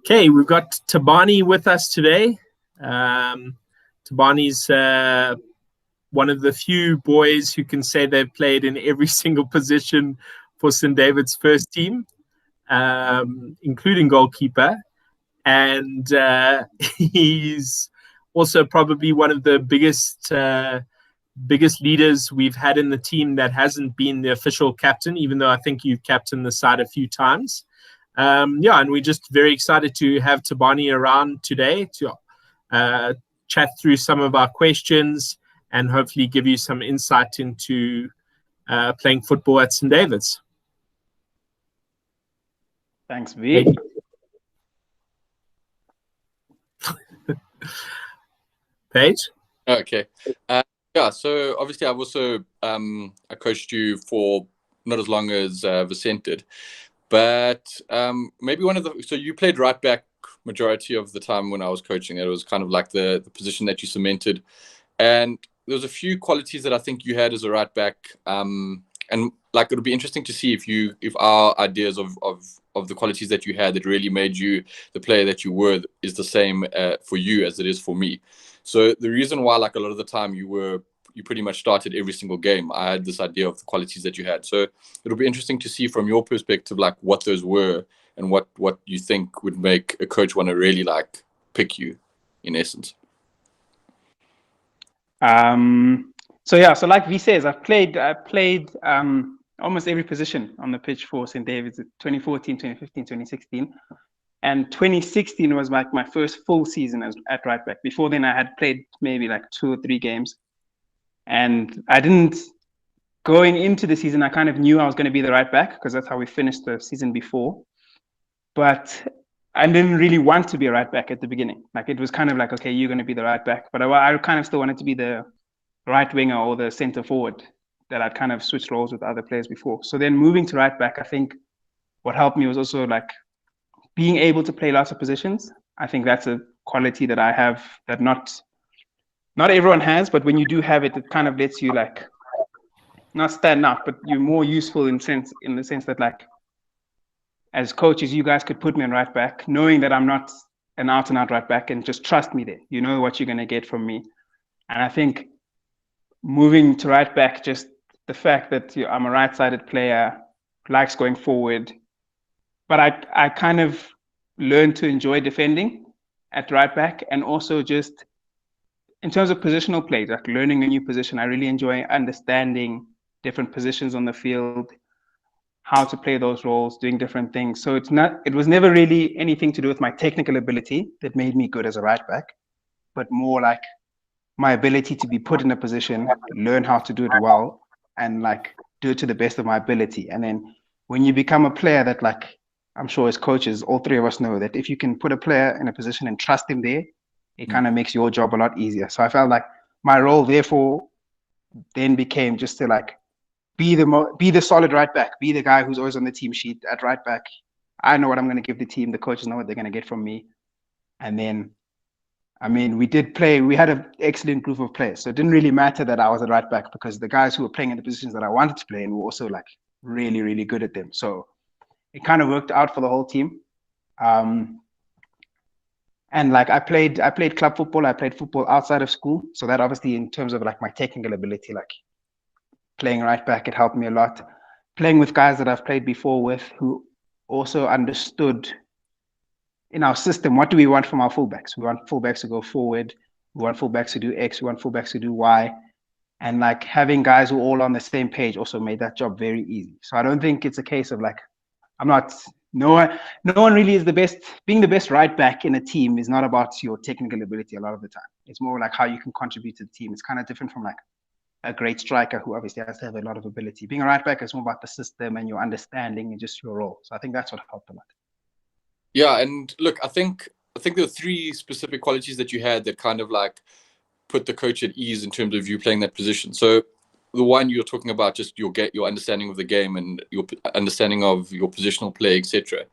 Okay, we've got Thabani with us today. Thabani's one of the few boys who can say they've played in every single position for St. David's first team, including goalkeeper. And he's also probably one of the biggest leaders we've had in the team that hasn't been the official captain, even though I think you've captained the side a few times. And we're just very excited to have Thabani around today to chat through some of our questions and hopefully give you some insight into playing football at St. David's. Thanks, V. Paige? Okay. So obviously I've also I coached you for not as long as Vicent did. But maybe so you played right back majority of the time when I was coaching. It was kind of like the position that you cemented. And there was a few qualities that I think you had as a right back. And like, it would be interesting to see if our ideas of the qualities that you had that really made you the player that you were is the same for you as it is for me. So the reason why, like, a lot of the time you pretty much started every single game, I had this idea of the qualities that you had. So it'll be interesting to see from your perspective, like, what those were and what you think would make a coach want to really, like, pick you, in essence. So like V says, I played almost every position on the pitch for St. David's 2014, 2015, 2016. And 2016 was like my first full season at right back. Before then, I had played maybe like 2 or 3 games. And going into the season, I kind of knew I was going to be the right back because that's how we finished the season before. But I didn't really want to be a right back at the beginning. Like, it was kind of like, okay, you're going to be the right back. But I kind of still wanted to be the right winger or the center forward that I'd kind of switched roles with other players before. So then moving to right back, I think what helped me was also like being able to play lots of positions. I think that's a quality that I have that not everyone has, but when you do have it, it kind of lets you, like, not stand out, but you're more useful in the sense that, like, as coaches, you guys could put me on right back, knowing that I'm not an out-and-out right back, and just trust me there. You know what you're going to get from me. And I think moving to right back, just the fact that I'm a right-sided player, likes going forward, but I kind of learned to enjoy defending at right back, and also just in terms of positional play, like learning a new position, I really enjoy understanding different positions on the field, how to play those roles, doing different things. So it was never really anything to do with my technical ability that made me good as a right back, but more like my ability to be put in a position, learn how to do it well, and like do it to the best of my ability. And then when you become a player that, like, I'm sure as coaches, all 3 of us know that if you can put a player in a position and trust him there, it kind of makes your job a lot easier. So I felt like my role, therefore, then became just to, like, be the solid right back, be the guy who's always on the team sheet at right back. I know what I'm going to give the team. The coaches know what they're going to get from me. And then, I mean, we had an excellent group of players. So it didn't really matter that I was a right back, because the guys who were playing in the positions that I wanted to play in were also, like, really, really good at them. So it kind of worked out for the whole team. And like, I played club football. I played football outside of school. So that obviously, in terms of like my technical ability, like playing right back, it helped me a lot. Playing with guys that I've played before with, who also understood in our system, what do we want from our fullbacks? We want fullbacks to go forward. We want fullbacks to do X. We want fullbacks to do Y. And like, having guys who are all on the same page also made that job very easy. So I don't think it's a case of like, no one really is the best. Being the best right back in a team is not about your technical ability a lot of the time. It's more like how you can contribute to the team. It's kind of different from like a great striker who obviously has to have a lot of ability. Being a right back is more about the system and your understanding and just your role. So I think that's what helped a lot. Yeah, and look, I think there were 3 specific qualities that you had that kind of like put the coach at ease in terms of you playing that position. So the one you're talking about, just your understanding of the game and your understanding of your positional play, etc.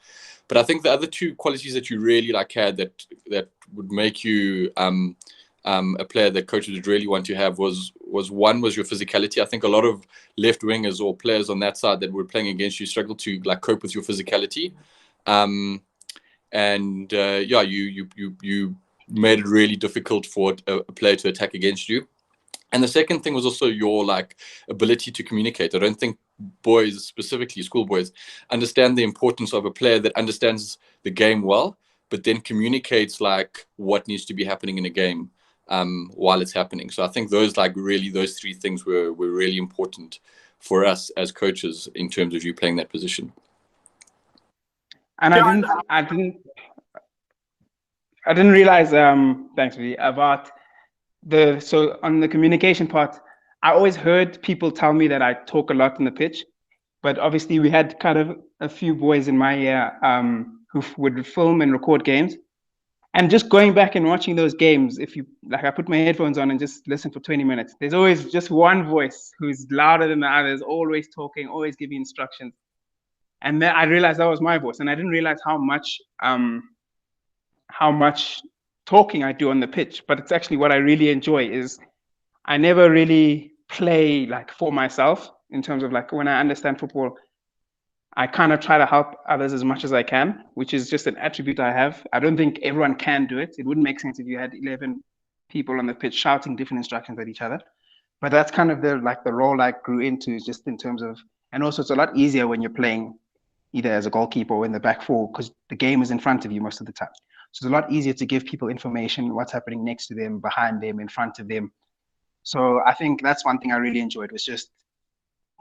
But I think the other 2 qualities that you really like had that would make you a player that coaches would really want to have was one was your physicality. I think a lot of left wingers or players on that side that were playing against you struggle to like cope with your physicality. and you made it really difficult for a player to attack against you. And the second thing was also your like ability to communicate. I don't think boys, specifically schoolboys, understand the importance of a player that understands the game well, but then communicates like what needs to be happening in a game while it's happening. So I think those three things were really important for us as coaches in terms of you playing that position. And I didn't realize, thanks, V, about so on the communication part, I always heard people tell me that I talk a lot on the pitch, but obviously we had kind of a few boys in my year who would film and record games. And just going back and watching those games, if you like, I put my headphones on and just listen for 20 minutes. There's always just one voice who's louder than the others, always talking, always giving instructions. And then I realized that was my voice, and I didn't realize how much talking I do on the pitch. But it's actually what I really enjoy. Is I never really play like for myself in terms of like when I understand football. I kind of try to help others as much as I can, which is just an attribute I have. I don't think everyone can do it. It wouldn't make sense if you had 11 people on the pitch shouting different instructions at each other. But that's kind of the role I grew into, just in terms of, and also it's a lot easier when you're playing either as a goalkeeper or in the back four, because the game is in front of you most of the time. So it's a lot easier to give people information, what's happening next to them, behind them, in front of them. So I think that's one thing I really enjoyed, was just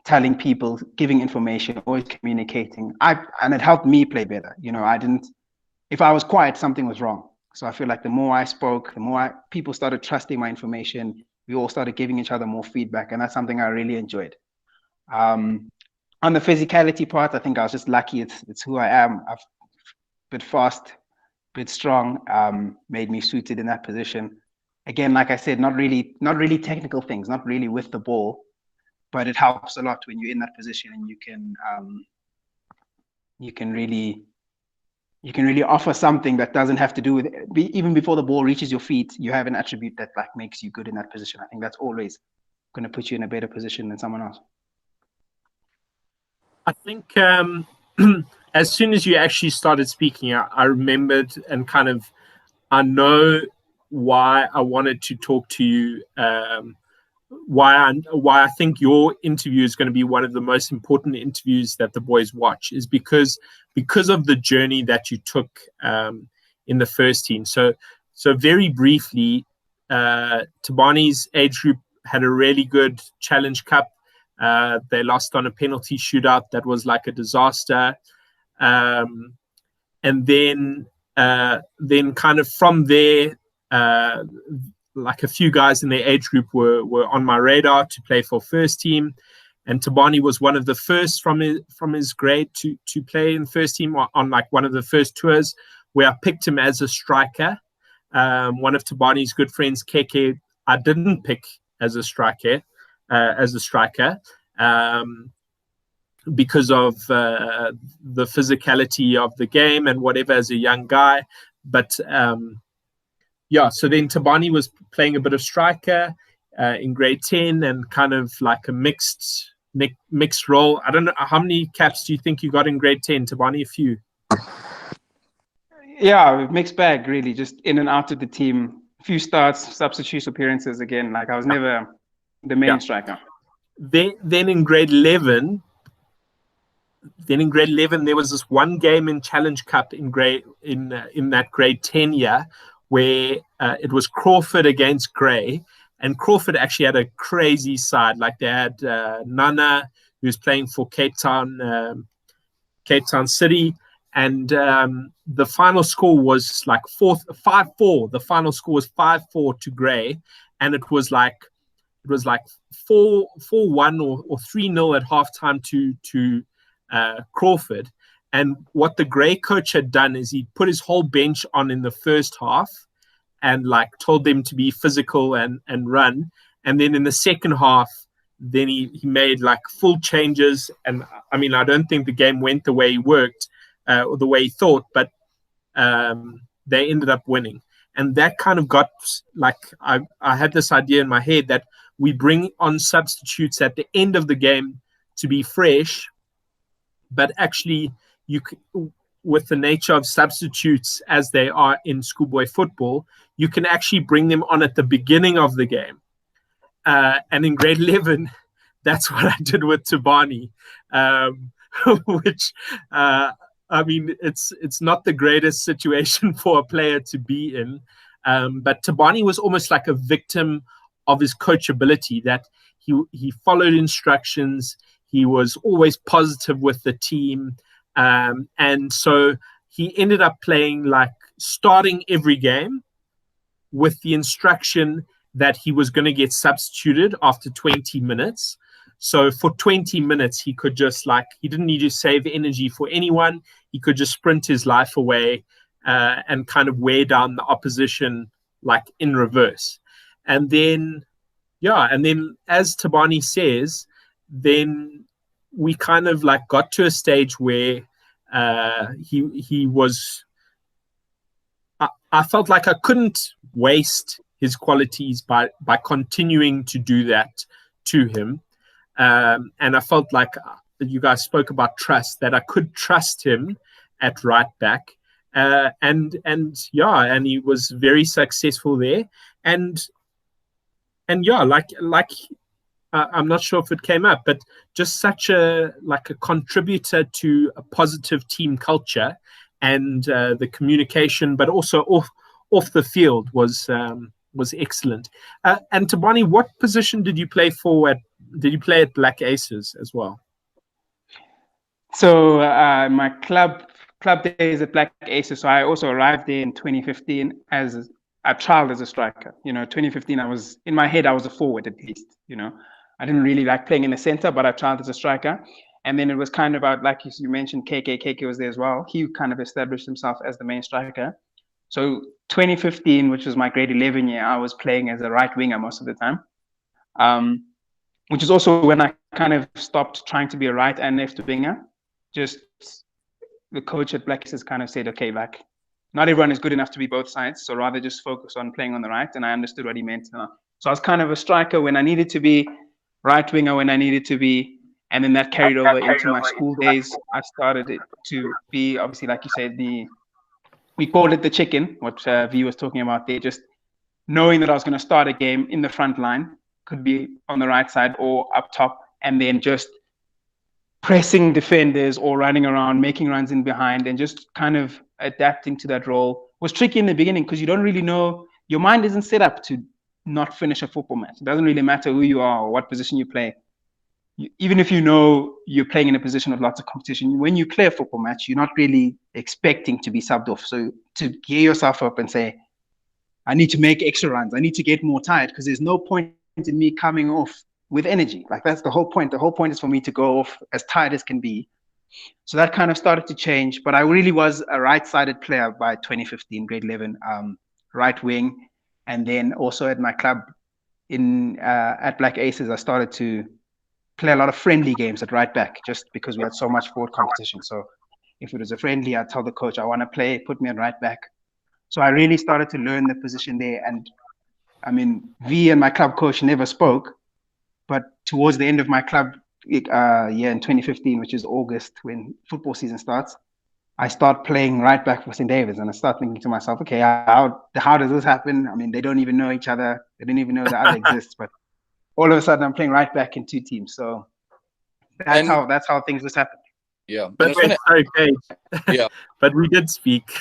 telling people, giving information, always communicating. And it helped me play better. You know, if I was quiet, something was wrong. So I feel like the more I spoke, the more people started trusting my information. We all started giving each other more feedback, and that's something I really enjoyed. On the physicality part, I think I was just lucky. It's who I am. I've a bit fast, a bit strong, made me suited in that position. Again, like I said, not really technical things, not really with the ball, but it helps a lot when you're in that position, and you can really offer something that doesn't have to do with it. Even before the ball reaches your feet, you have an attribute that like makes you good in that position. I think that's always going to put you in a better position than someone else. I think as soon as you actually started speaking, I remembered and kind of, I know why I wanted to talk to you, why I think your interview is going to be one of the most important interviews that the boys watch, is because of the journey that you took in the first team. So very briefly, Thabani's age group had a really good Challenge Cup. They lost on a penalty shootout that was like a disaster, and then kind of from there, like a few guys in their age group were on my radar to play for first team, and Thabani was one of the first from his grade to play in first team on like one of the first tours, where I picked him as a striker. One of Thabani's good friends, Keke, I didn't pick as a striker. Because of the physicality of the game and whatever as a young guy. But so then Thabani was playing a bit of striker in grade 10, and kind of like a mixed role. I don't know, how many caps do you think you got in grade 10, Thabani? A few? Yeah, mixed bag, really, just in and out of the team. A few starts, substitute appearances again. Like I was never the main striker. Then in grade 11, there was this one game in Challenge Cup in that grade 10 year, where it was Crawford against Grey, and Crawford actually had a crazy side. Like they had Nana, who was playing for Cape Town City, and the final score was like 5-4. The final score was 5-4 to Grey, and it was like 4-1 or 3-0 at halftime to Crawford. And what the Grey coach had done is he put his whole bench on in the first half and like told them to be physical and run. And then in the second half, then he made like full changes. And I mean, I don't think the game went the way he worked or the way he thought, but they ended up winning. And that kind of got like, I had this idea in my head that we bring on substitutes at the end of the game to be fresh, but actually with the nature of substitutes as they are in schoolboy football, you can actually bring them on at the beginning of the game. And in grade 11, that's what I did with Thabani, which, I mean, it's not the greatest situation for a player to be in. But Thabani was almost like a victim of his coachability, that he followed instructions. He was always positive with the team. And so he ended up playing, like, starting every game with the instruction that he was going to get substituted after 20 minutes. So for 20 minutes, he could just, like, he didn't need to save energy for anyone. He could just sprint his life away and kind of wear down the opposition, like, in reverse. And then, as Thabani says, then we kind of, like, got to a stage where he was, I felt like I couldn't waste his qualities by continuing to do that to him. And I felt like, you guys spoke about trust, that I could trust him at right back. And he was very successful there. And I'm not sure if it came up, but just such a contributor to a positive team culture, and the communication, but also off the field was excellent. And Thabani, what position did you play for? Did you play at Black Aces as well? So my club days at Black Aces. So I also arrived there in 2015 as a child, as a striker. 2015, I was, in my head, I was a forward at least. I didn't really like playing in the center, but I tried as a striker. And then it was kind of like you mentioned, KK was there as well. He kind of established himself as the main striker. So 2015, which was my grade 11 year, I was playing as a right winger most of the time, which is also when I kind of stopped trying to be a right and left winger. Just the coach at Black Aces kind of said, okay, like, not everyone is good enough to be both sides, so rather just focus on playing on the right. And I understood what he meant. So I was kind of a striker when I needed to be, right winger when I needed to be. And then that carried over into my school days. I started it to be, obviously, like you said, we called it the chicken, what V was talking about there, just knowing that I was going to start a game in the front line, could be on the right side or up top, and then just pressing defenders or running around, making runs in behind, and just kind of adapting to that role. Was tricky in the beginning because you don't really know, your mind isn't set up to not finish a football match. It doesn't really matter who you are or what position you play. Even if you know you're playing in a position of lots of competition, when you play a football match, you're not really expecting to be subbed off. So to gear yourself up and say, I need to make extra runs, I need to get more tired, because there's no point in me coming off with energy. Like, that's the whole point. The whole point is for me to go off as tired as can be. So that kind of started to change. But I really was a right-sided player by 2015, grade 11, right wing. And then also at my club at Black Aces, I started to play a lot of friendly games at right back, just because we had so much forward competition. So if it was a friendly, I'd tell the coach, I want to play, put me on right back. So I really started to learn the position there. And I mean, V and my club coach never spoke, but towards the end of my club year in 2015, which is August, when football season starts, I start playing right back for St. David's, and I start thinking to myself, okay, how does this happen? I mean, they don't even know each other. They didn't even know the other exists, but all of a sudden I'm playing right back in two teams. So that's how things just happened. Yeah. But yeah. But we did speak.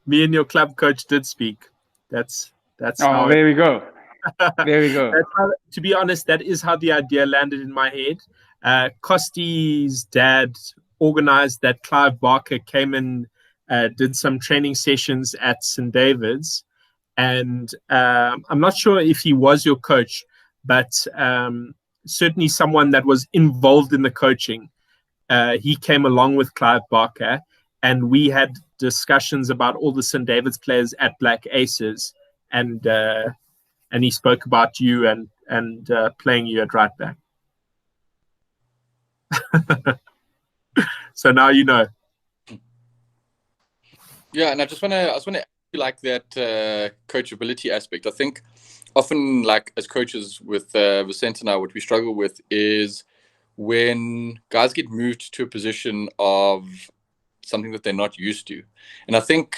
Me and your club coach did speak. That's how there we go. There we go. To be honest, that is how the idea landed in my head. Costy's dad organized that Clive Barker came and did some training sessions at St. David's. And I'm not sure if he was your coach, but certainly someone that was involved in the coaching. He came along with Clive Barker, and we had discussions about all the St. David's players at Black Aces, and he spoke about you and playing you at right back. So now you know. Yeah, and I just want to ask you, like, that coachability aspect. I think often, like, as coaches with Vicente and I, what we struggle with is when guys get moved to a position of something that they're not used to. And I think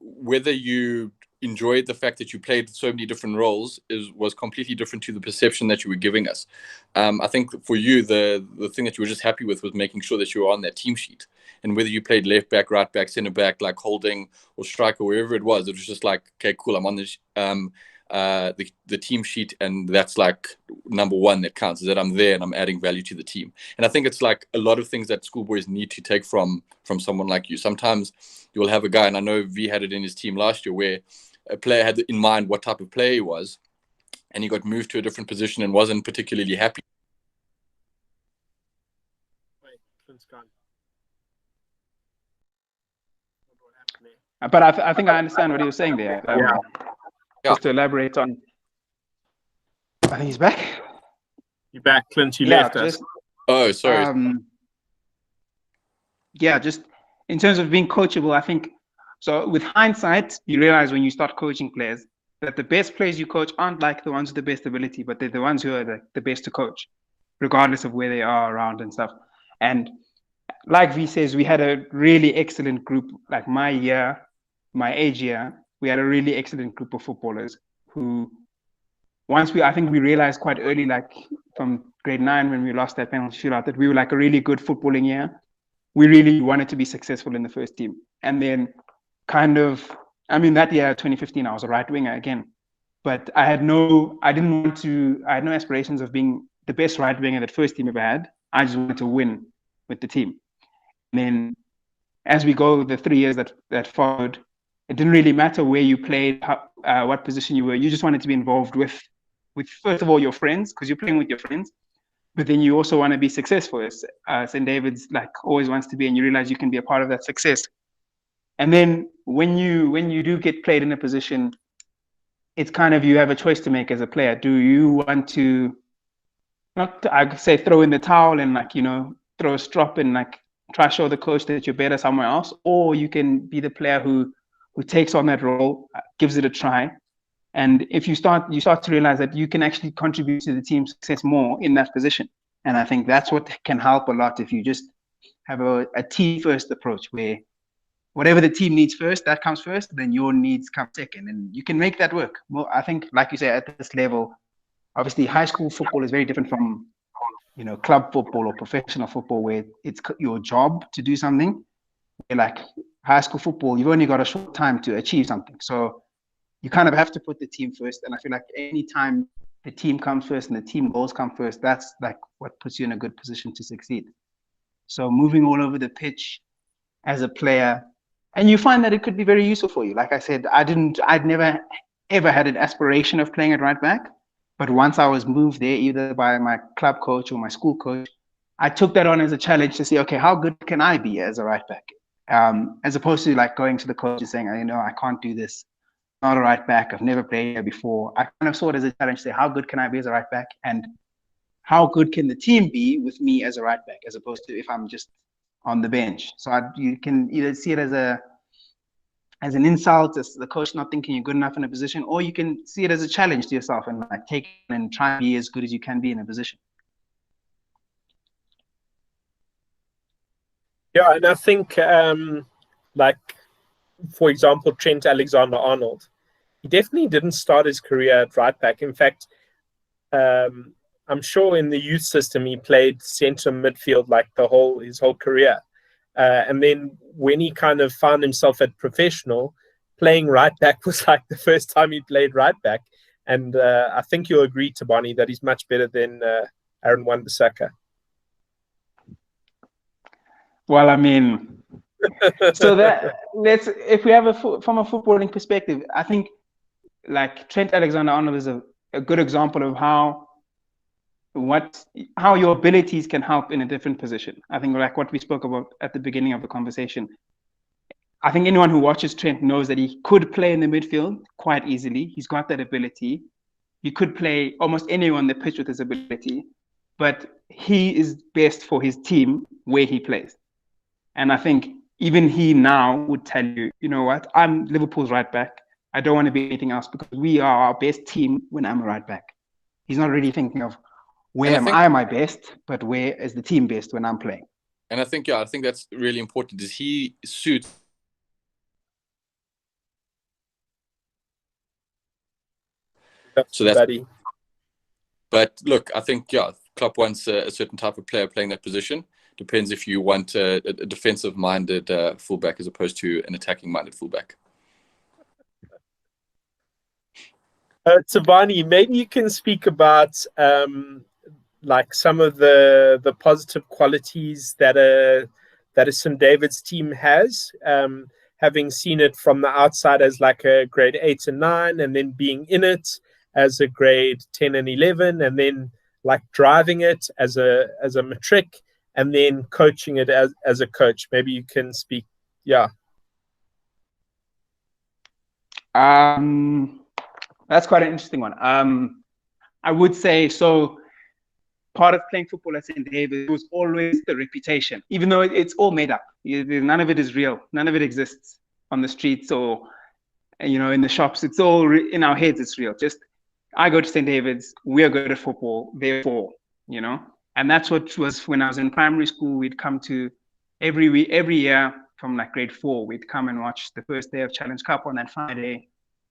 whether you enjoyed the fact that you played so many different roles was completely different to the perception that you were giving us. I think for you, the thing that you were just happy with was making sure that you were on that team sheet. And whether you played left back, right back, centre back, like holding or striker, wherever it was just like, okay, cool, I'm on this the team sheet, and that's like number one that counts, is that I'm there and I'm adding value to the team. And I think it's like a lot of things that schoolboys need to take from someone like you. Sometimes you'll have a guy, and I know V had it in his team last year, where a player had in mind what type of player he was, and he got moved to a different position and wasn't particularly happy. But I think I understand what he was saying there. Just to elaborate on, I think he's back. You're back, Clint. You left us. Oh, sorry. Just in terms of being coachable, I think, so with hindsight, you realize when you start coaching players that the best players you coach aren't like the ones with the best ability, but they're the ones who are the best to coach, regardless of where they are around and stuff. And like V says, we had a really excellent group. Like my age year, we had a really excellent group of footballers who, I think we realized quite early, like from grade 9 when we lost that penalty shootout, that we were like a really good footballing year. We really wanted to be successful in the first team. And then that year, 2015, I was a right winger again. But I had no aspirations of being the best right winger that first team ever had. I just wanted to win with the team. And then as we go, the 3 years that followed, it didn't really matter where you played, what position you were. You just wanted to be involved with first of all, your friends, because you're playing with your friends. But then you also want to be successful. St. David's like always wants to be, and you realize you can be a part of that success. And then when you do get played in a position, it's kind of, you have a choice to make as a player. Do you want to, I say throw in the towel and throw a strop and try to show the coach that you're better somewhere else, or you can be the player who takes on that role, gives it a try. And if you start to realize that you can actually contribute to the team's success more in that position. And I think that's what can help a lot if you just have a team first approach, where whatever the team needs first, that comes first, then your needs come second, and you can make that work. Well, I think, like you say, at this level, obviously high school football is very different from club football or professional football, where it's your job to do something. Like high school football, you've only got a short time to achieve something. So you kind of have to put the team first. And I feel like any time the team comes first and the team goals come first, that's like what puts you in a good position to succeed. So moving all over the pitch as a player, and you find that it could be very useful for you. Like I said, I'd never ever had an aspiration of playing at right back. But once I was moved there, either by my club coach or my school coach, I took that on as a challenge to see, okay, how good can I be as a right back? As opposed to going to the coach and saying, I can't do this. I'm not a right back. I've never played here before. I kind of saw it as a challenge to say, how good can I be as a right back? And how good can the team be with me as a right back, as opposed to if I'm just on the bench? So you can either see it as an insult, as the coach not thinking you're good enough in a position, or you can see it as a challenge to yourself and take it and try and be as good as you can be in a position. Yeah, and I think, for example, Trent Alexander-Arnold, he definitely didn't start his career at right back. In fact, I'm sure in the youth system he played centre midfield his whole career. And then when he kind of found himself at professional, playing right back was like the first time he played right back. And I think you'll agree, Thabani, that he's much better than Aaron Wan-Bissaka. Well, I mean, so if we have from a footballing perspective, I think Trent Alexander-Arnold is a good example of how your abilities can help in a different position. I think what we spoke about at the beginning of the conversation, I think anyone who watches Trent knows that he could play in the midfield quite easily. He's got that ability. He could play almost anywhere on the pitch with his ability, but he is best for his team where he plays. And I think even he now would tell you, you know what, I'm Liverpool's right back. I don't want to be anything else because we are our best team when I'm a right back. He's not really thinking of where am I my best, but where is the team best when I'm playing. And I think that's really important. Is he suits. So that's. Buddy. But look, I think Klopp wants a certain type of player playing that position. Depends if you want a defensive-minded fullback as opposed to an attacking-minded fullback. Thabani, maybe you can speak about like some of the positive qualities that a St. David's team has, having seen it from the outside as like a grade 8 and 9, and then being in it as a grade 10 and 11, and then like driving it as a matric, and then coaching it as a coach. Maybe you can speak. Yeah. That's quite an interesting one. I would say so. Part of playing football at St. David was always the reputation, even though it's all made up. None of it is real. None of it exists on the streets or, in the shops. It's all in our heads. It's real. Just, I go to St. David's. We're good at football. Therefore, and that's what was when I was in primary school. We'd come to every year from like grade 4. We'd come and watch the first day of Challenge Cup on that Friday,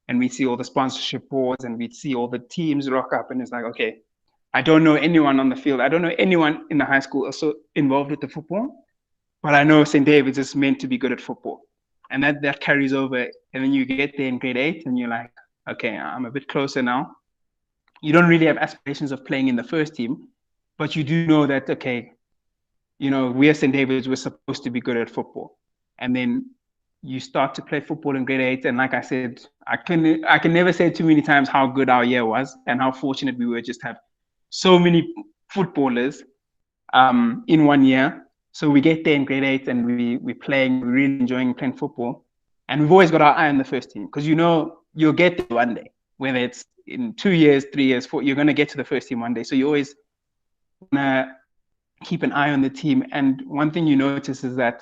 and we'd see all the sponsorship boards, and we'd see all the teams rock up, and it's like, okay, I don't know anyone on the field. I don't know anyone in the high school also involved with the football, but I know St. David's is meant to be good at football. And that carries over. And then you get there in grade 8 and you're like, okay, I'm a bit closer now. You don't really have aspirations of playing in the first team, but you do know that, okay, we at St. David's, we're supposed to be good at football. And then you start to play football in grade 8. And like I said, I can never say too many times how good our year was and how fortunate we were just to have so many footballers in one year. So we get there in grade 8 and we're playing, we're really enjoying playing football. And we've always got our eye on the first team because you'll get there one day, whether it's in 2 years, 3 years, 4, you're going to get to the first team one day. So you always want to keep an eye on the team. And one thing you notice is that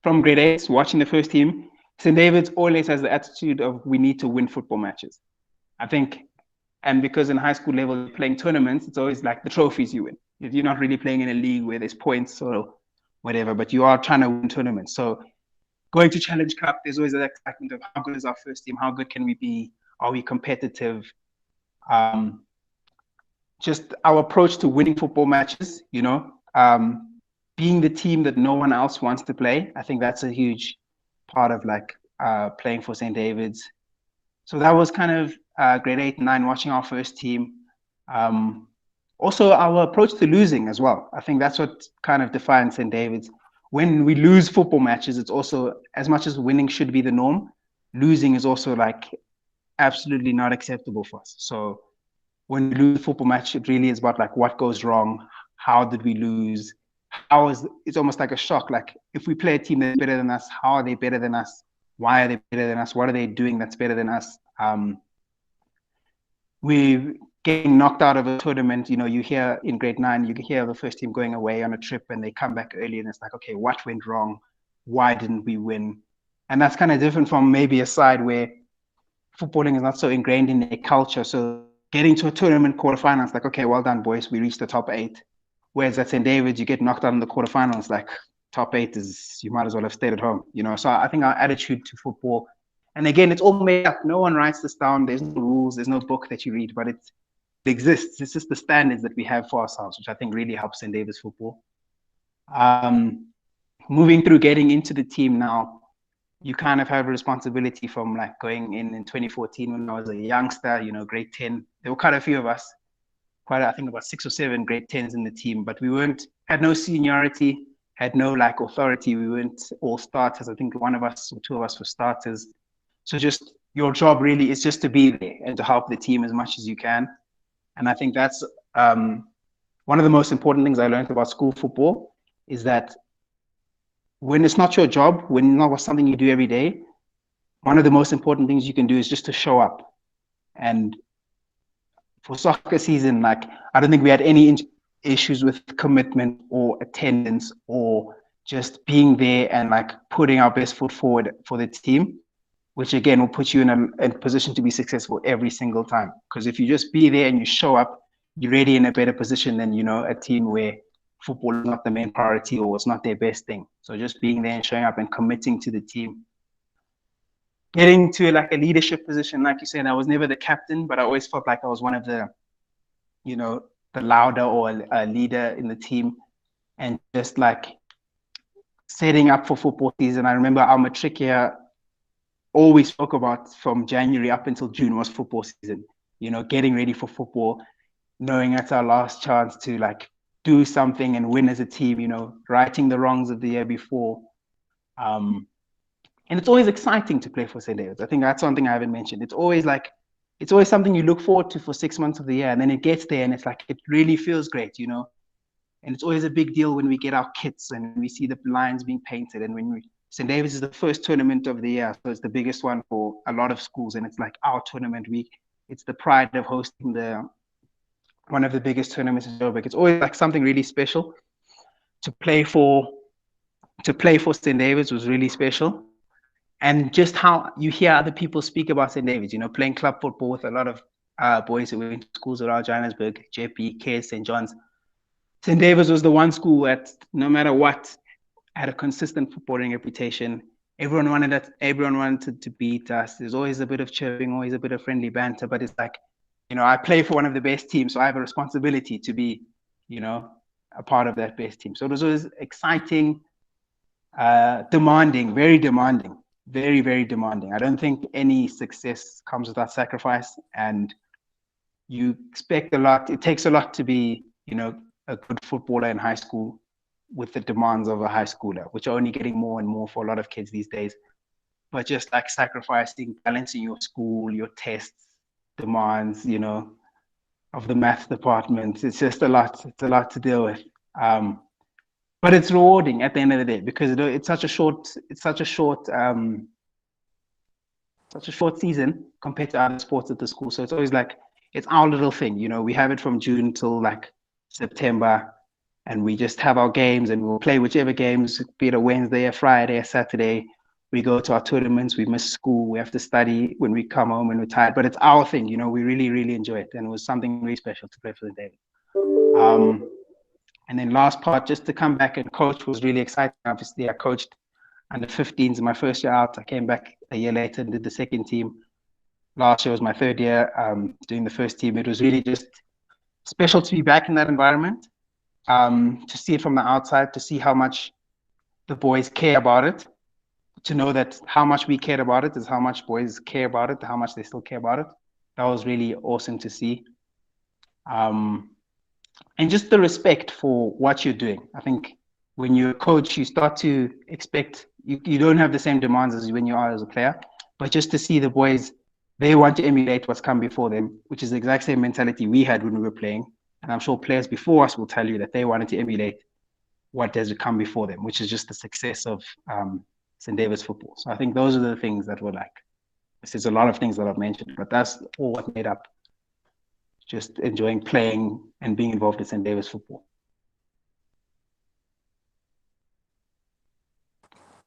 from grade 8, watching the first team, St. David's always has the attitude of we need to win football matches. I think. And because in high school level, playing tournaments, it's always like the trophies you win. You're not really playing in a league where there's points or whatever, but you are trying to win tournaments. So going to Challenge Cup, there's always that excitement of how good is our first team? How good can we be? Are we competitive? Just our approach to winning football matches, being the team that no one else wants to play. I think that's a huge part of like playing for St. David's. So that was kind of grade 8 and 9, watching our first team. Also, our approach to losing as well. I think that's what kind of defines St. David's. When we lose football matches, it's also, as much as winning should be the norm, losing is also like absolutely not acceptable for us. So when we lose a football match, it really is about like what goes wrong, how did we lose, it's almost like a shock. Like if we play a team that's better than us, how are they better than us? Why are they better than us? What are they doing that's better than us? We're getting knocked out of a tournament. You hear in grade 9, you hear the first team going away on a trip and they come back early and it's like, okay, what went wrong? Why didn't we win? And that's kind of different from maybe a side where footballing is not so ingrained in their culture. So getting to a tournament quarterfinals, like, okay, well done, boys. We reached the top 8. Whereas at St. David's, you get knocked out in the quarterfinals, like top 8 is, you might as well have stayed at home. So I think our attitude to football, and again, it's all made up. No one writes this down. There's no rules. There's no book that you read, but it exists. It's just the standards that we have for ourselves, which I think really helps St. David's football. Moving through getting into the team now, you kind of have a responsibility from like going in 2014 when I was a youngster, grade 10. There were quite a few of us, I think about 6 or 7 grade 10s in the team, but we had no seniority, had no like authority. We weren't all starters. I think one of us or 2 of us were starters. So just your job really is just to be there and to help the team as much as you can. And I think that's one of the most important things I learned about school football is that when it's not your job, when it's not something you do every day, one of the most important things you can do is just to show up. And for soccer season, like, I don't think we had any issues with commitment or attendance or just being there and like putting our best foot forward for the team, which again will put you in a position to be successful every single time. Because if you just be there and you show up, you're already in a better position than, a team where football is not the main priority or it's not their best thing. So just being there and showing up and committing to the team. Getting to like a leadership position, like you said, I was never the captain, but I always felt like I was one of the, you know, the louder or a leader in the team, and just like setting up for football season. I remember our matric year always spoke about from January up until June was football season, you know, getting ready for football, knowing that's our last chance to like do something and win as a team, you know, righting the wrongs of the year before. And it's always exciting to play for St. David's. I think that's something I haven't mentioned. It's always something you look forward to for 6 months of the year, and then it gets there and it's like, it really feels great, you know. And it's always a big deal when we get our kits and we see the lines being painted. And when St. David's is the first tournament of the year, so it's the biggest one for a lot of schools, and it's like our tournament week. It's the pride of hosting one of the biggest tournaments in Joburg. It's always like something really special. To play for St. David's was really special. And just how you hear other people speak about St. David's, you know, playing club football with a lot of boys who went to schools around Johannesburg, JP, KS, St. John's. St. David's was the one school that, no matter what, had a consistent footballing reputation. Everyone wanted to beat us. There's always a bit of chirping, always a bit of friendly banter, but it's like, you know, I play for one of the best teams, so I have a responsibility to be, you know, a part of that best team. So it was always exciting, demanding, very demanding, very, very demanding. I don't think any success comes without sacrifice, and you expect a lot. It takes a lot to be, you know, a good footballer in high school with the demands of a high schooler, which are only getting more and more for a lot of kids these days. But just like sacrificing, balancing your school, your tests, demands, you know, of the math department. It's just a lot. It's a lot to deal with. But it's rewarding at the end of the day, because it's such a short season compared to other sports at the school. So it's always like, it's our little thing, you know. We have it from June till like September, and we just have our games, and we'll play whichever games, be it a Wednesday, a Friday, a Saturday. We go to our tournaments, we miss school, we have to study when we come home and we're tired, but it's our thing, you know. We really, really enjoy it, and it was something really special to play for the David. And then last part, just to come back and coach was really exciting. Obviously, I coached under 15s in my first year out. I came back a year later and did the second team. Last year was my third year doing the first team. It was really just special to be back in that environment, to see it from the outside, to see how much the boys care about it, to know that how much we cared about it is how much boys care about it, how much they still care about it. That was really awesome to see. And just the respect for what you're doing. I think when you're a coach, you start to expect, you don't have the same demands as when you are as a player, but just to see the boys, they want to emulate what's come before them, which is the exact same mentality we had when we were playing. And I'm sure players before us will tell you that they wanted to emulate what has come before them, which is just the success of St. David's football. So I think those are the things that were like, there's a lot of things that I've mentioned, but that's all what made up just enjoying playing and being involved in St. David's football.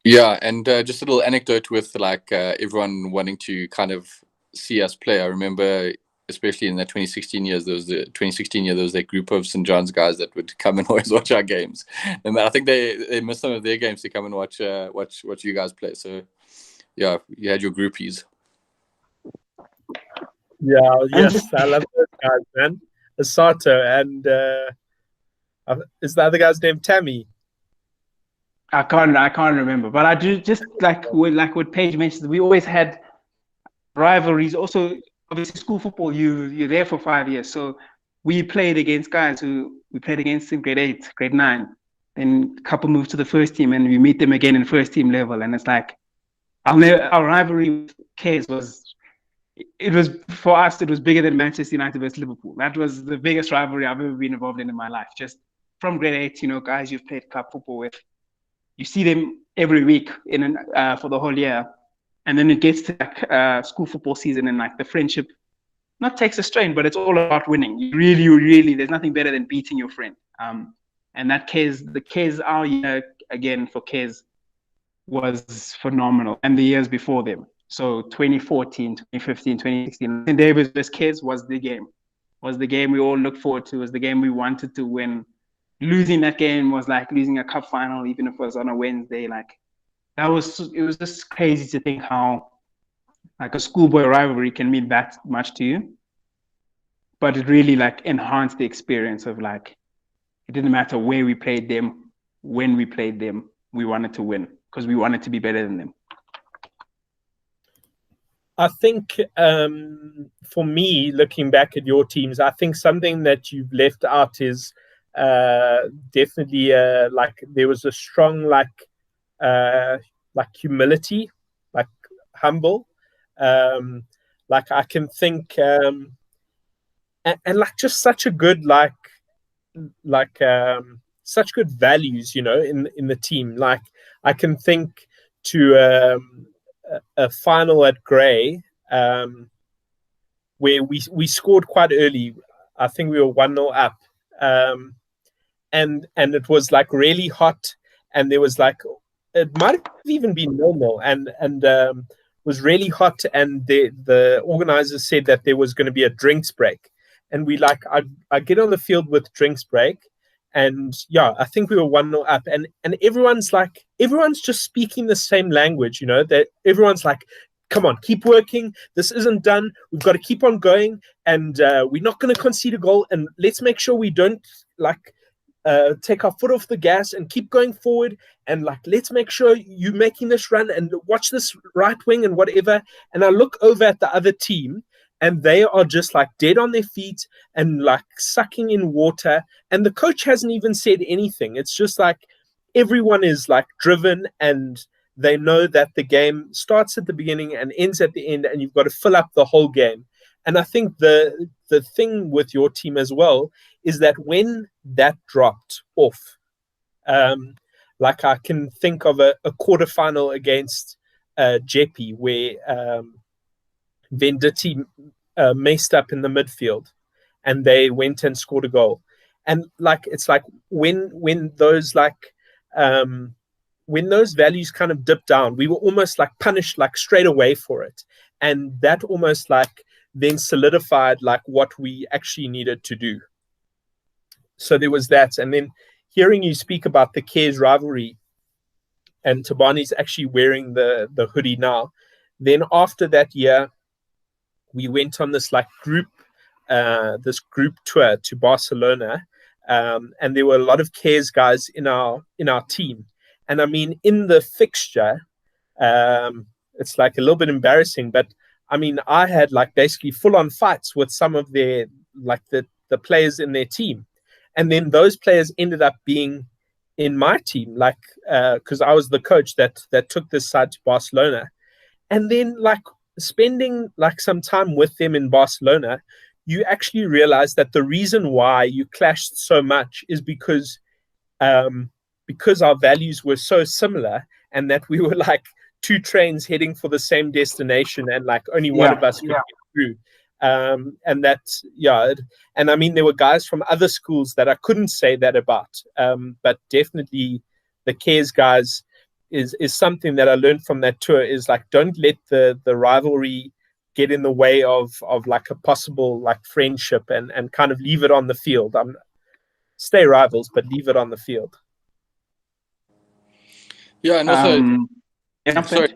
Yeah, and just a little anecdote with like everyone wanting to kind of see us play. I remember, especially in the 2016 years, there was that group of St. John's guys that would come and always watch our games, and I think they missed some of their games to come and watch you guys play. So yeah, you had your groupies. Yeah, yes, I love those guys, man. Asato and is the other guy's name Tammy? I can't remember, but I do, just like what Paige mentioned, we always had rivalries. Also, obviously, school football, you're there for 5 years, so we played against guys who we played against in grade 8, grade 9, then a couple moved to the first team, and we meet them again in first team level, and it's like our rivalry with K's was for us, it was bigger than Manchester United versus Liverpool. That was the biggest rivalry I've ever been involved in my life. Just from grade 8, you know, guys you've played club football with, you see them every week for the whole year, and then it gets to like, school football season, and like the friendship not takes a strain, but it's all about winning. You really, there's nothing better than beating your friend. And that our year again for Kez was phenomenal, and the years before them. So 2014, 2015, 2016, St. David's vs. Kez was the game we all looked forward to, was the game we wanted to win. losing that game was like losing a cup final, even if it was on a Wednesday. Like it was just crazy to think how like a schoolboy rivalry can mean that much to you. But it really like enhanced the experience of like, it didn't matter where we played them, when we played them, we wanted to win because we wanted to be better than them. I think for me, looking back at your teams, I think something that you've left out is definitely like there was a strong like humility, like humble. Like I can think and like just such a good such good values, you know, in the team. Like I can think to a final at Grey where we scored quite early. I think we were 1-0 up, and it was like really hot, and there was like it might have even been normal, and was really hot, and the organizers said that there was going to be a drinks break, and we like I get on the field with drinks break. And yeah, I think we were 1-0 up, and everyone's just speaking the same language, you know, that everyone's like, come on, keep working. This isn't done. We've got to keep on going, and we're not going to concede a goal. And let's make sure we don't like take our foot off the gas and keep going forward. And like, let's make sure you're making this run and watch this right wing and whatever. And I look over at the other team, and they are just like dead on their feet and like sucking in water. And the coach hasn't even said anything. It's just like everyone is like driven, and they know that the game starts at the beginning and ends at the end, and you've got to fill up the whole game. And I think the thing with your team as well is that when that dropped off, like I can think of a quarterfinal against Jeppe where Venditti messed up in the midfield, and they went and scored a goal. And like it's like when those values kind of dipped down, we were almost like punished like straight away for it, and that almost like then solidified like what we actually needed to do. So there was that, and then hearing you speak about the Cares rivalry, and Thabani's actually wearing the hoodie now. Then after that year, we went on this like group tour to Barcelona, and there were a lot of Cares guys in our team. And I mean, in the fixture, it's like a little bit embarrassing, but I mean, I had like basically full-on fights with some of their like the players in their team, and then those players ended up being in my team, like because I was the coach that took this side to Barcelona, and then like spending like some time with them in Barcelona, you actually realize that the reason why you clashed so much is because our values were so similar, and that we were like two trains heading for the same destination, and like only one of us could get through. And that's and I mean, there were guys from other schools that I couldn't say that about, but definitely the Cares guys is something that I learned from that tour, is like, don't let the rivalry get in the way of like a possible like friendship, and kind of leave it on the field. Stay rivals, but leave it on the field. Yeah, and also, sorry,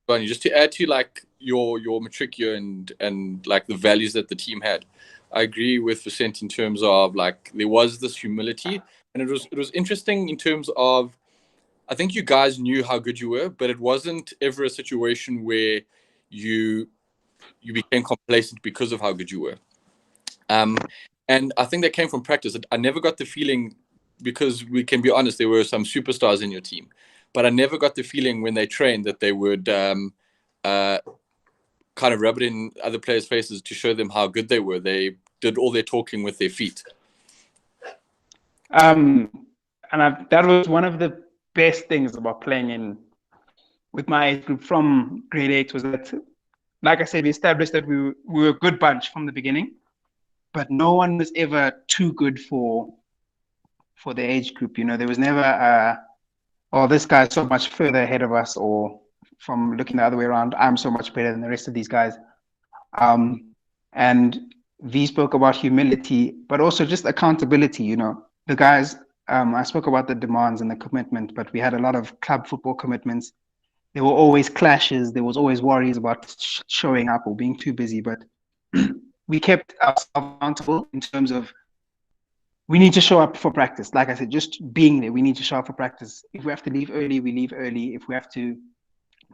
Thabani, just to add to like your matric year and like the values that the team had, I agree with Vicente in terms of like there was this humility, and it was interesting in terms of, I think you guys knew how good you were, but it wasn't ever a situation where you became complacent because of how good you were. And I think that came from practice. I never got the feeling, because we can be honest, there were some superstars in your team, but I never got the feeling when they trained that they would kind of rub it in other players' faces to show them how good they were. They did all their talking with their feet. And that was one of the best things about playing with my age group from grade 8, was that, like I said, we established that we were a good bunch from the beginning, but no one was ever too good for the age group. You know, there was never oh, this guy's so much further ahead of us, or from looking the other way around, I'm so much better than the rest of these guys. And V spoke about humility, but also just accountability. You know, the guys I spoke about the demands and the commitment, but we had a lot of club football commitments. There were always clashes. There was always worries about showing up or being too busy. But we kept ourselves accountable in terms of we need to show up for practice. Like I said, just being there, we need to show up for practice. If we have to leave early, we leave early. If we have to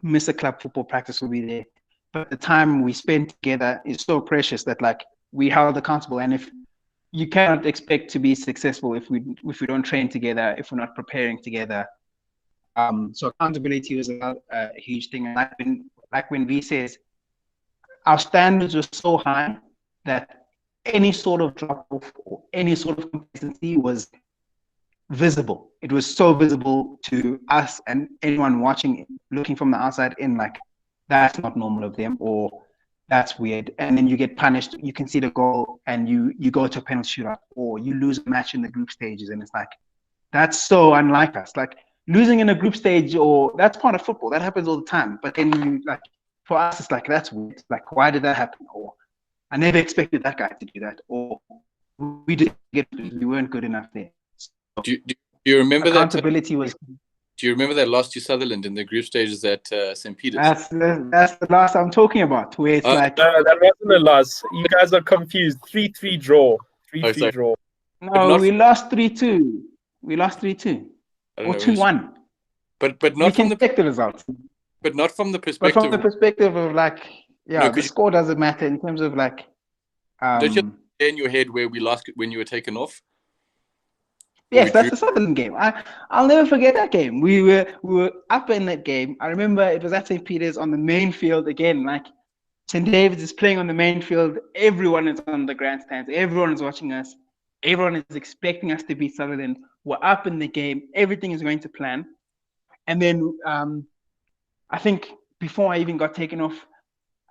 miss a club football practice, we'll be there. But the time we spend together is so precious that like we held accountable. And if you cannot expect to be successful if we don't train together, if we're not preparing together. So accountability was a huge thing. And like when V says, our standards were so high that any sort of drop off or any sort of complacency was visible. It was so visible to us and anyone watching, looking from the outside in, like, that's not normal of them, or that's weird. And then you get punished. You can see the goal and you go to a penalty shootout, or you lose a match in the group stages. And it's like, that's so unlike us. Like losing in a group stage, or that's part of football. That happens all the time. But then you, like, for us, it's like, that's weird. Like, why did that happen? Or I never expected that guy to do that. Or we weren't good enough there. So do you remember accountability was. Do you remember that loss to Sutherland in the group stages at St. Peter's? That's the loss I'm talking about, where it's like... No, that wasn't a loss. You guys are confused. 3-3 draw. 3-3 draw. No, we lost 3-2. We lost 3-2. Or 2-1. But not from the results. But not from the perspective... But from the perspective of, like, yeah, the score doesn't matter in terms of, like... Don't you in your head where we lost when you were taken off? Yes, that's the Sutherland game. I'll never forget that game. We were up in that game. I remember it was at St. Peter's on the main field again. Like St. David's is playing on the main field. Everyone is on the grandstands. Everyone is watching us. Everyone is expecting us to beat Sutherland. We're up in the game. Everything is going to plan. And then I think before I even got taken off,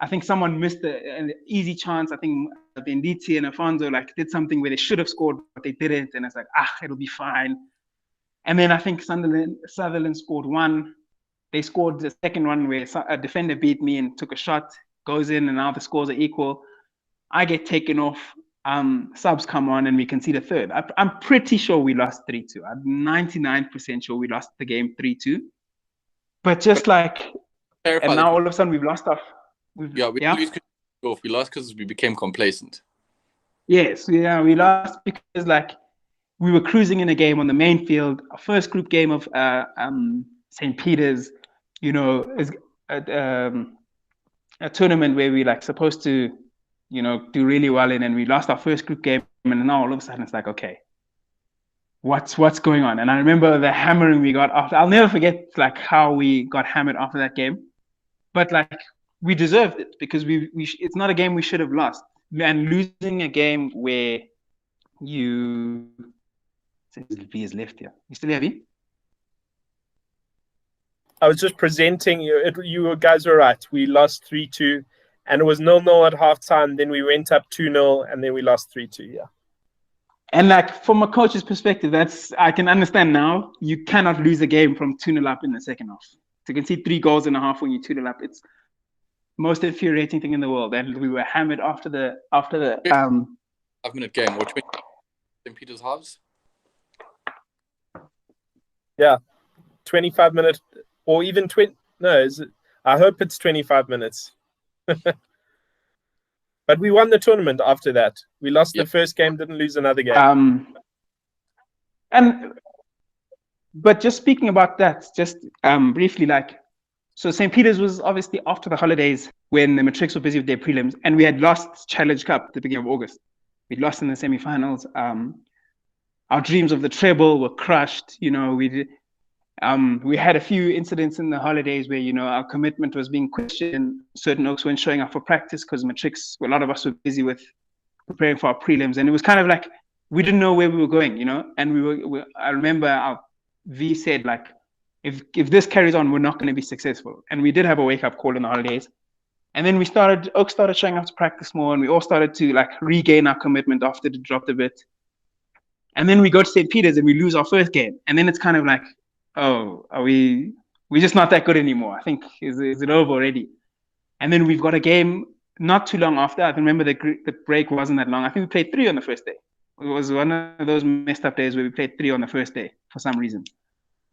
I think someone missed an easy chance. I think Benditi and Afonso like did something where they should have scored, but they didn't. And it's like, it'll be fine. And then I think Sutherland scored one. They scored the second one where a defender beat me and took a shot, goes in, and now the scores are equal. I get taken off. Subs come on, and we can see the third. I'm pretty sure we lost 3-2. I'm 99% sure we lost the game 3-2. But just like, and now all of a sudden we've lost off. We lost because we became complacent. Yes, yeah, we lost because like we were cruising in a game on the main field. Our first group game of St. Peter's, you know, is a tournament where we like supposed to, you know, do really well in, and we lost our first group game, and now all of a sudden it's like, okay, what's going on? And I remember the hammering we got after. I'll never forget like how we got hammered after that game, but like. We deserved it because it's not a game we should have lost. And losing a game where V is left here. You still have V? I was just presenting you. You guys were right. We lost 3-2, and it was 0-0 at halftime. Then we went up 2-0, and then we lost 3-2. Yeah. And like from a coach's perspective, I can understand now. You cannot lose a game from 2-0 up in the second half. So you can see 3 goals in a half when you're 2-0 up. It's most infuriating thing in the world, and we were hammered after the 5-minute game or 20 St. Peter's halves. Yeah, 25 minutes or even 20. No, is it? I hope it's 25 minutes. But we won the tournament after that. We lost the first game, didn't lose another game. But just speaking about that, just briefly, like. So St. Peter's was obviously after the holidays when the matrics were busy with their prelims, and we had lost Challenge Cup at the beginning of August. We lost in the semi-finals. Our dreams of the treble were crushed. You know, we had a few incidents in the holidays where, you know, our commitment was being questioned. Certain oaks weren't showing up for practice because matrics, a lot of us were busy with preparing for our prelims, and it was kind of like we didn't know where we were going, you know. And I remember our V said like, if this carries on, we're not going to be successful. And we did have a wake-up call in the holidays. And then Oak started showing up to practice more, and we all started to like regain our commitment after it dropped a bit. And then we go to St. Peter's and we lose our first game. And then it's kind of like, oh, we're just not that good anymore. I think, is it over already? And then we've got a game not too long after. I remember the break wasn't that long. I think we played 3 on the first day. It was one of those messed up days where we played 3 on the first day for some reason.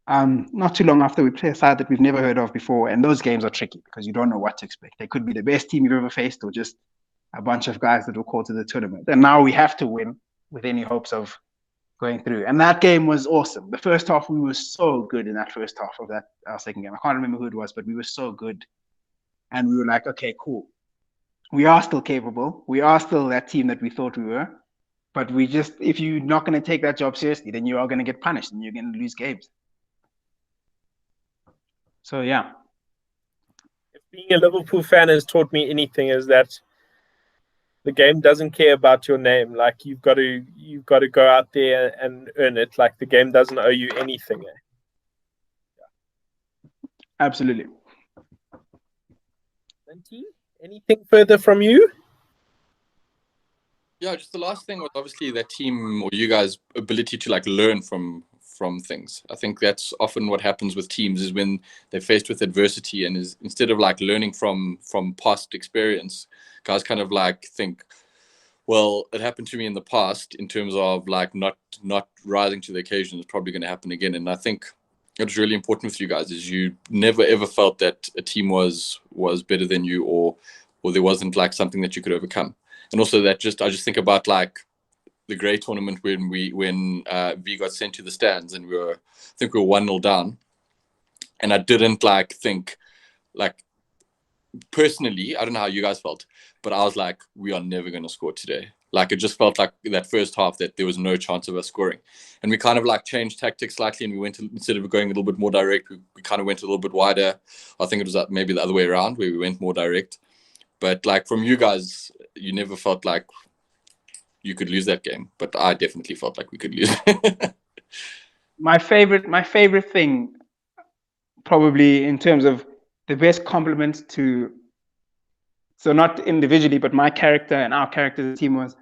Not too long after, we play a side that we've never heard of before, and those games are tricky because you don't know what to expect. They could be the best team you've ever faced, or just a bunch of guys that will call to the tournament. And now we have to win with any hopes of going through. And that game was awesome. The first half, we were so good in that first half of our second game. I can't remember who it was, but we were so good. And we were like, okay, cool. We are still capable. We are still that team that we thought we were. But if you're not going to take that job seriously, then you are going to get punished and you're going to lose games. So, yeah. If being a Liverpool fan has taught me anything, is that the game doesn't care about your name. Like, you've got to go out there and earn it. Like, the game doesn't owe you anything. Absolutely. Anything further from you? Yeah, just the last thing was obviously that team or you guys' ability to like learn from things. I think that's often what happens with teams is when they're faced with adversity and instead of like learning from past experience, guys kind of like think, well, it happened to me in the past in terms of like not rising to the occasion. It's probably going to happen again. And I think it's really important with you guys is you never ever felt that a team was better than you or there wasn't like something that you could overcome. And also that I just think about like the Grey tournament when V got sent to the stands and I think we were 1-0 down, and I didn't like think like personally, I don't know how you guys felt, but I was like, we are never going to score today. Like it just felt like that first half that there was no chance of us scoring, and we kind of like changed tactics slightly, and we went instead of going a little bit more direct, we kind of went a little bit wider. I think it was maybe the other way around where we went more direct. But like from you guys, you never felt like you could lose that game, but I definitely felt like we could lose. My favorite thing, probably in terms of the best compliment to, so not individually, but my character and our character as a team was,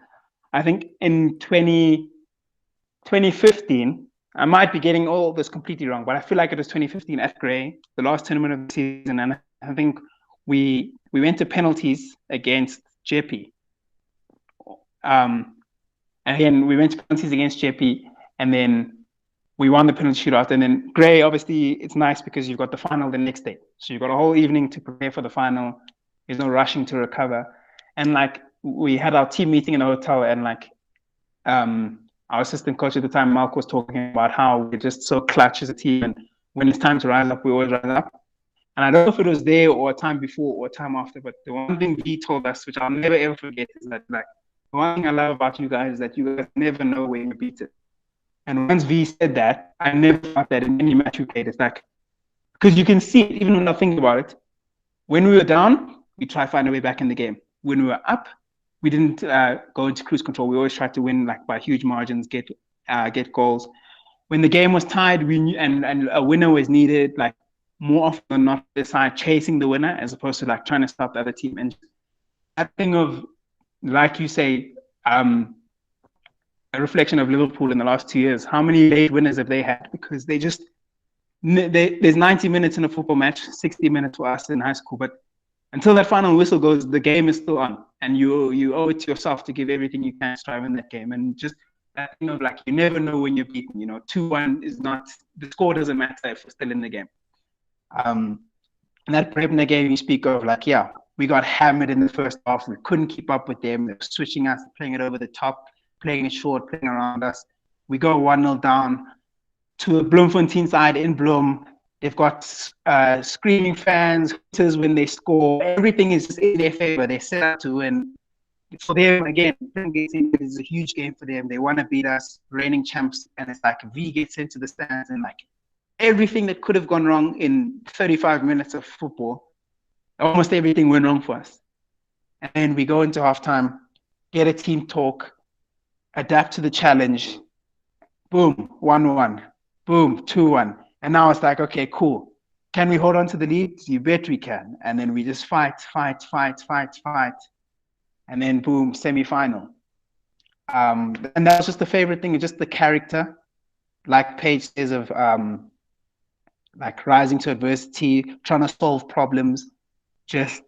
I think in 2015, I might be getting all this completely wrong, but I feel like it was 2015 at Grey, the last tournament of the season, and I think we went to penalties against Jeppy. And again, we went to penalties against Jeppy, and then we won the penalty shootout. And then Grey, obviously, it's nice because you've got the final the next day. So you've got a whole evening to prepare for the final. There's no rushing to recover. And like, we had our team meeting in a hotel, and like, our assistant coach at the time, Mark, was talking about how we're just so clutch as a team. And when it's time to rise up, we always rise up. And I don't know if it was there or a time before or a time after, but the one thing he told us, which I'll never ever forget, is that like, the one thing I love about you guys is that you guys never know when you're beaten. And once V said that, I never thought that in any match we played. It's like, because you can see it, even when I think about it, when we were down, we try to find a way back in the game. When we were up, we didn't go into cruise control. We always tried to win like by huge margins, get goals. When the game was tied, we knew, and a winner was needed, like more often than not, the side chasing the winner as opposed to like trying to stop the other team. And that thing of, like you say, a reflection of Liverpool in the last 2 years. How many late winners have they had? Because there's 90 minutes in a football match, 60 minutes for us in high school, but until that final whistle goes, the game is still on, and you owe it to yourself to give everything you can to try win that game. And just that thing of like, you never know when you're beaten. 2-1 is not, the score doesn't matter if we're still in the game. And that Brebner game you speak of, like, yeah, we got hammered in the first half. We couldn't keep up with them. They were switching us, playing it over the top, playing it short, playing around us. We go 1-0 down to a Bloemfontein side in Bloem. They've got screaming fans when they score. Everything is in their favor. They set out to win. For them, again, it is a huge game for them. They want to beat us, reigning champs. And it's like V gets into the stands, and like everything that could have gone wrong in 35 minutes of football, almost everything went wrong for us. And then we go into halftime, get a team talk, adapt to the challenge. Boom, 1-1. Boom, 2-1. And now it's like, okay, cool. Can we hold on to the lead? You bet we can. And then we just fight. And then boom, semi-final. And that was just the favorite thing, just the character, like Paige says, of like rising to adversity, trying to solve problems, just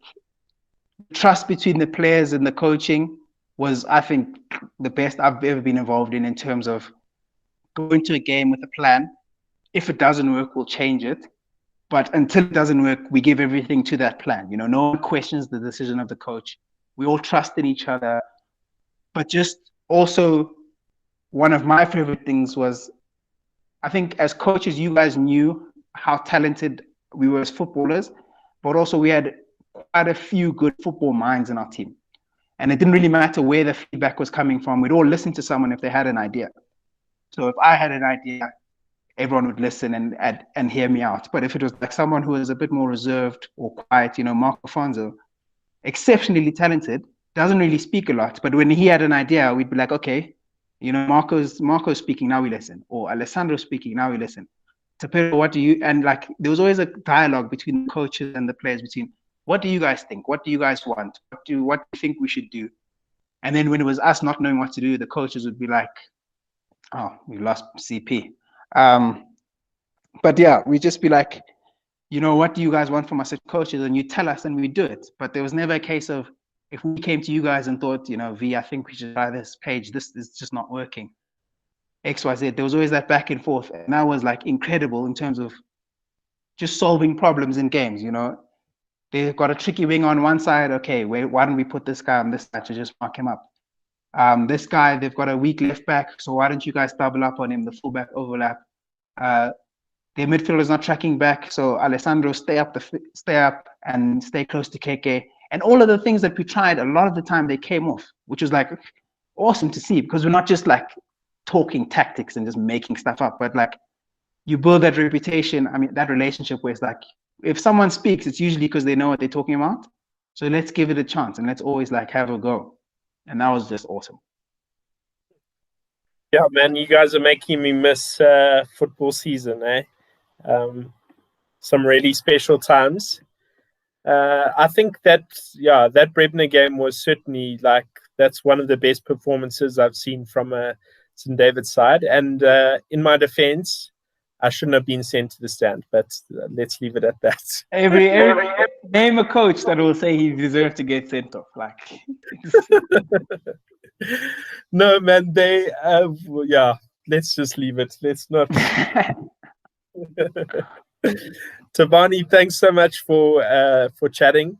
trust between the players and the coaching. was, I think, the best I've ever been involved in terms of going to a game with a plan. If it doesn't work, we'll change it. But until it doesn't work, we give everything to that plan. No one questions the decision of the coach. We all trust in each other. But just also, one of my favorite things was, I think as coaches, you guys knew how talented we were as footballers, but also we had quite a few good football minds in our team. And it didn't really matter where the feedback was coming from. We'd all listen to someone if they had an idea. So if I had an idea, everyone would listen and hear me out. But if it was like someone who was a bit more reserved or quiet, Marco Fonzo, exceptionally talented, doesn't really speak a lot. But when he had an idea, we'd be like, okay, Marco's speaking, now we listen. Or Alessandro's speaking, now we listen. Tapero, what do you, and like, there was always a dialogue between the coaches and the players between, what do you guys think? What do you guys want? What do you think we should do? And then when it was us not knowing what to do, the coaches would be like, oh, we lost CP. But yeah, we just be like, what do you guys want from us as coaches? And you tell us and we do it. But there was never a case of, if we came to you guys and thought, V, I think we should try this page. This is just not working. XYZ. There was always that back and forth. And that was like incredible in terms of just solving problems in games. They've got a tricky wing on one side. Okay, why don't we put this guy on this side to just mark him up? This guy, they've got a weak left back. So why don't you guys double up on him, the fullback overlap? Their midfield is not tracking back. So Alessandro, stay up and stay close to KK. And all of the things that we tried, a lot of the time they came off, which was like awesome to see, because we're not just like talking tactics and just making stuff up, but like you build that reputation. I mean, that relationship where it's like, if someone speaks, it's usually because they know what they're talking about. So let's give it a chance and let's always like have a go. And that was just awesome. Yeah, man, you guys are making me miss football season, eh? Some really special times. I think that Brebner game was certainly like, that's one of the best performances I've seen from St. David's side. And in my defense, I shouldn't have been sent to the stand, but let's leave it at that. Every name a coach that will say he deserved to get sent off. Like, no, man, let's just leave it. Let's not. Thabani, thanks so much for chatting.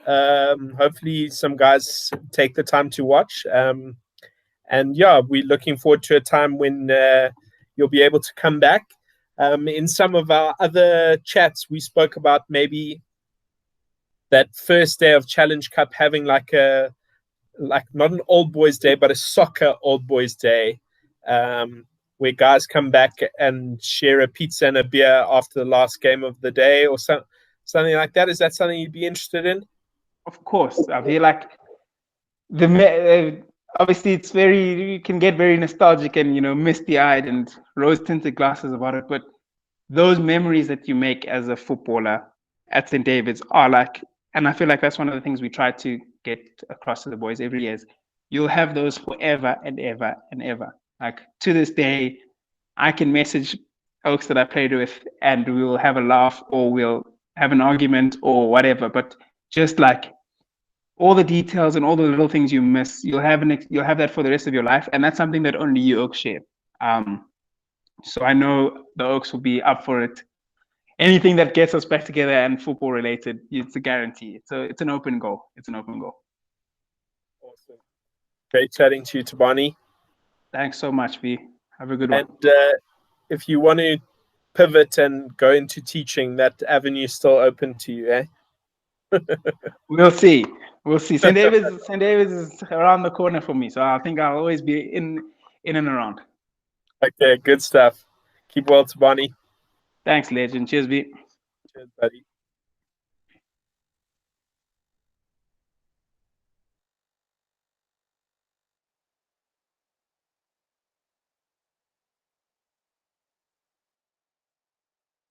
Hopefully some guys take the time to watch. And yeah, we're looking forward to a time when you'll be able to come back. In some of our other chats, we spoke about maybe that first day of Challenge Cup having like not an old boys day, but a soccer old boys day, where guys come back and share a pizza and a beer after the last game of the day or something like that. Is that something you'd be interested in? Of course. I feel like obviously you can get very nostalgic and, misty-eyed and rose-tinted glasses about it. But those memories that you make as a footballer at St. David's are like, and I feel like that's one of the things we try to get across to the boys every year is you'll have those forever and ever and ever. Like to this day, I can message folks that I played with and we will have a laugh or we'll have an argument or whatever. But just like all the details and all the little things you miss, you'll have that for the rest of your life. And that's something that only you Oaks share. So I know the Oaks will be up for it. Anything that gets us back together and football related, it's a guarantee. It's an open goal. It's an open goal. Awesome. Great chatting to you, Thabani. Thanks so much, V. Have a good one. And if you want to pivot and go into teaching, that avenue is still open to you, eh? We'll see. St. David's is around the corner for me, so I think I'll always be in and around. Okay, good stuff. Keep well, Thabani. Thanks, legend. Cheers, V. Cheers, buddy.